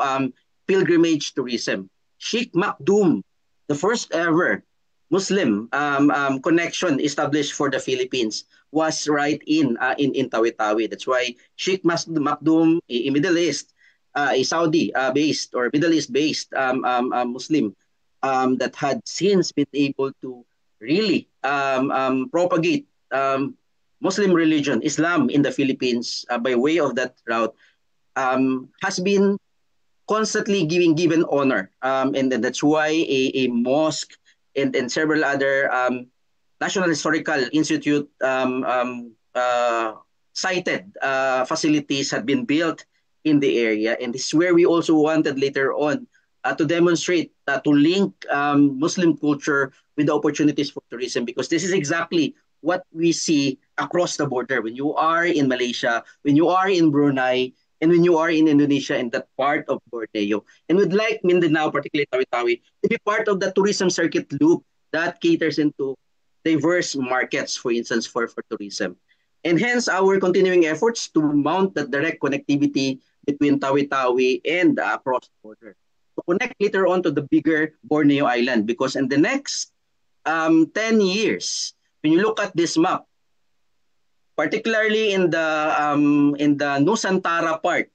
pilgrimage tourism. Sheikh Maktoum, the first ever Muslim connection established for the Philippines, was right in Tawi-Tawi. That's why Sheikh Maktoum, a Middle East, a Saudi-based or Middle East-based Muslim that had since been able to really propagate Muslim religion, Islam in the Philippines by way of that route, has been constantly given honor. And that's why a mosque and several other National Historical Institute cited facilities had been built in the area. And this is where we also wanted later on to demonstrate, to link Muslim culture with the opportunities for tourism, because this is exactly what we see across the border. When you are in Malaysia, when you are in Brunei, and when you are in Indonesia and that part of Borneo. And we'd like Mindanao, particularly Tawi-Tawi, to be part of the tourism circuit loop that caters into diverse markets, for instance, for tourism. And hence our continuing efforts to mount that direct connectivity between Tawi-Tawi and across the border. To connect later on to the bigger Borneo Island, because in the next 10 years, when you look at this map, particularly in the Nusantara part,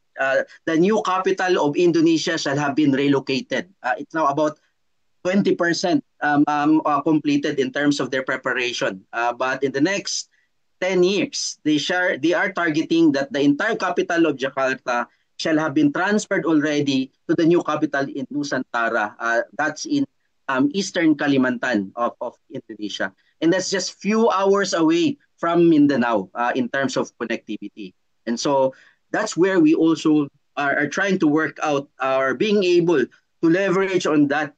the new capital of Indonesia shall have been relocated. It's now about 20% completed in terms of their preparation. But in the next 10 years, they are targeting that the entire capital of Jakarta shall have been transferred already to the new capital in Nusantara. That's in eastern Kalimantan of Indonesia. And that's just few hours away from Mindanao in terms of connectivity. And so that's where we also are trying to work out our being able to leverage on that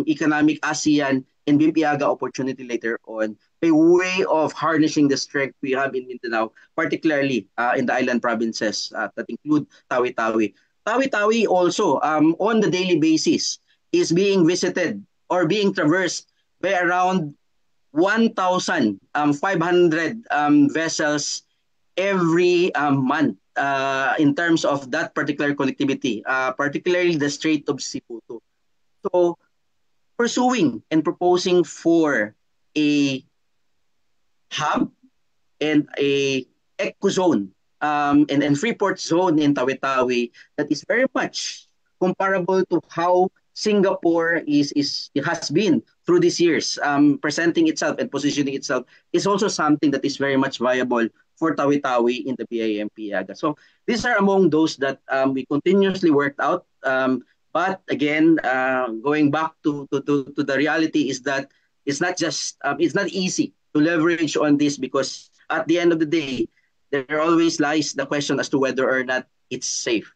economic ASEAN and Bimpiaga opportunity later on by way of harnessing the strength we have in Mindanao, particularly in the island provinces that include Tawi-Tawi. Tawi-Tawi also on the daily basis is being visited or being traversed by around 1,500 vessels every month in terms of that particular connectivity, particularly the Strait of Cebu. So pursuing and proposing for a hub and a ecozone and freeport zone in Tawi-Tawi that is very much comparable to how Singapore has been through these years, presenting itself and positioning itself, is also something that is very much viable for Tawi-Tawi in the BIMP-AGA. So these are among those that we continuously worked out. But again, going back to the reality is that it's not easy to leverage on this, because at the end of the day, there always lies the question as to whether or not it's safe.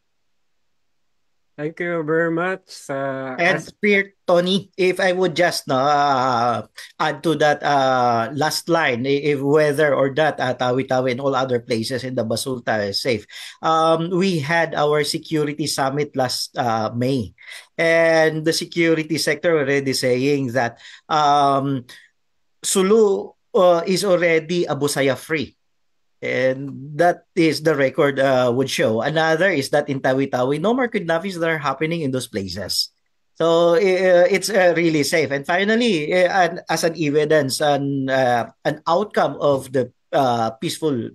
Thank you very much. And Spear, Tony, if I would just add to that last line, if whether or not Tawi-Tawi and all other places in the Basulta is safe. We had our security summit last May, and the security sector already saying that Sulu is already Abu Sayyaf free. And that is the record would show. Another is that in Tawi-Tawi, no more kidnappings that are happening in those places. So it's really safe. And finally, as an evidence, an outcome of the peaceful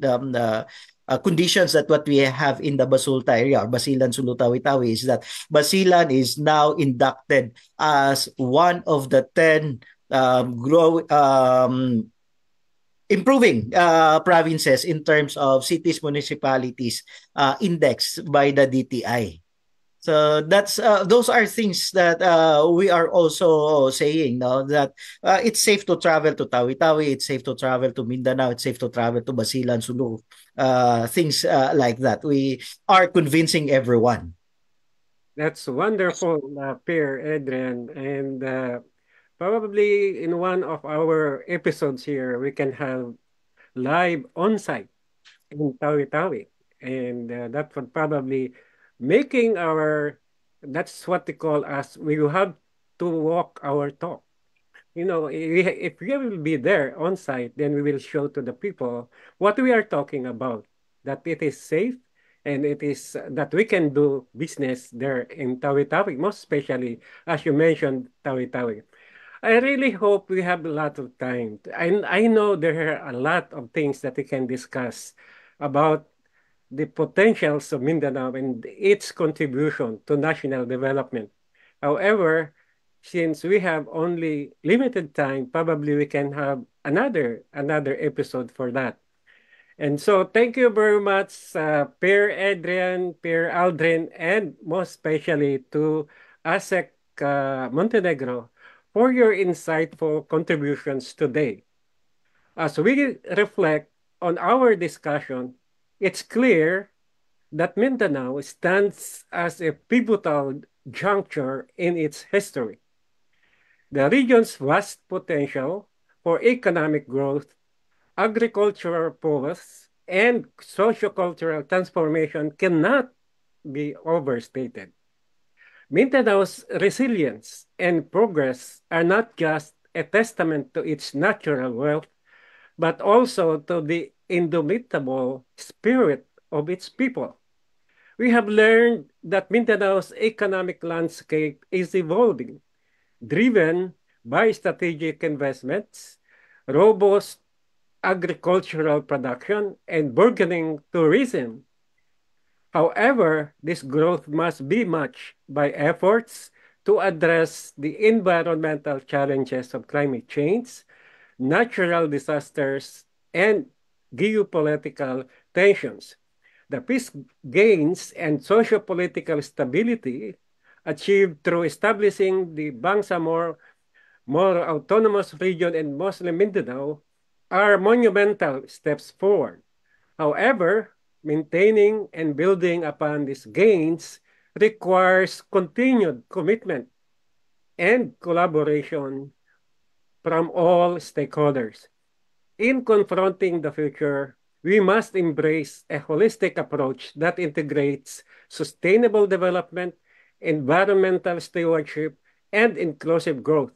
conditions that what we have in the Basulta area or Basilan Sulu Tawi-Tawi is that Basilan is now inducted as one of the 10 improving provinces in terms of cities, municipalities indexed by the DTI. So that's those are things that we are also saying now that it's safe to travel to Tawi-Tawi, it's safe to travel to Mindanao, it's safe to travel to Basilan, Sulu, things like that. We are convincing everyone. That's wonderful, Pierre, Adrian. And probably in one of our episodes here, we can have live on-site in Tawi-Tawi. And that would probably making that's what they call us, we will have to walk our talk. You know, if we will be there on site, then we will show to the people what we are talking about, that it is safe and it is that we can do business there in Tawi-Tawi, most especially, as you mentioned, Tawi-Tawi. I really hope we have a lot of time. I know there are a lot of things that we can discuss about the potentials of Mindanao and its contribution to national development. However, since we have only limited time, probably we can have another episode for that. And so thank you very much, Pierre Adrian, Pierre Aldrin, and most especially to ASEC Montenegro for your insightful contributions today. As we reflect on our discussion, it's clear that Mindanao stands as a pivotal juncture in its history. The region's vast potential for economic growth, agricultural prowess, and sociocultural transformation cannot be overstated. Mindanao's resilience and progress are not just a testament to its natural wealth, but also to the indomitable spirit of its people. We have learned that Mindanao's economic landscape is evolving, driven by strategic investments, robust agricultural production, and burgeoning tourism. However, this growth must be matched by efforts to address the environmental challenges of climate change, natural disasters, and geopolitical tensions. The peace gains and socio-political stability achieved through establishing the Bangsamoro more autonomous region in Muslim Mindanao are monumental steps forward. However, maintaining and building upon these gains requires continued commitment and collaboration from all stakeholders. In confronting the future, we must embrace a holistic approach that integrates sustainable development, environmental stewardship, and inclusive growth.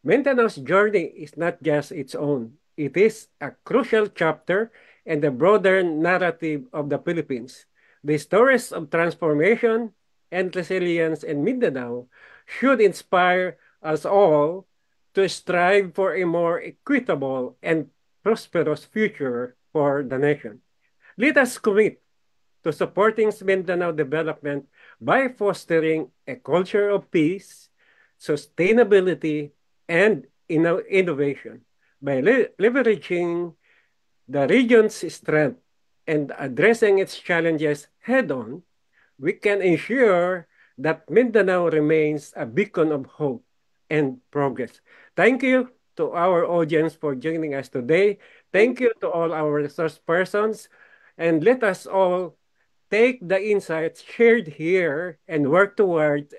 Mindanao's journey is not just its own. It is a crucial chapter in the broader narrative of the Philippines. The stories of transformation and resilience in Mindanao should inspire us all to strive for a more equitable and prosperous future for the nation. Let us commit to supporting Mindanao development by fostering a culture of peace, sustainability, and innovation. By leveraging the region's strength and addressing its challenges head-on, we can ensure that Mindanao remains a beacon of hope and progress. Thank you to our audience for joining us today. Thank you to all our resource persons, and let us all take the insights shared here and work toward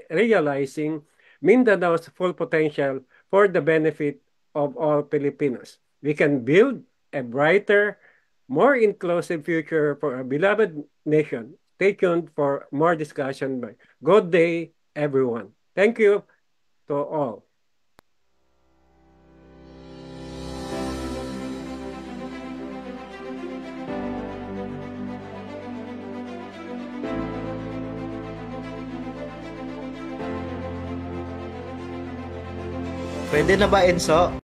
realizing Mindanao's full potential for the benefit of all Filipinos. We can build a brighter, more inclusive future for our beloved nation. Stay tuned for more discussion. Good day, everyone. Thank you to all. Pwede na ba, Enzo?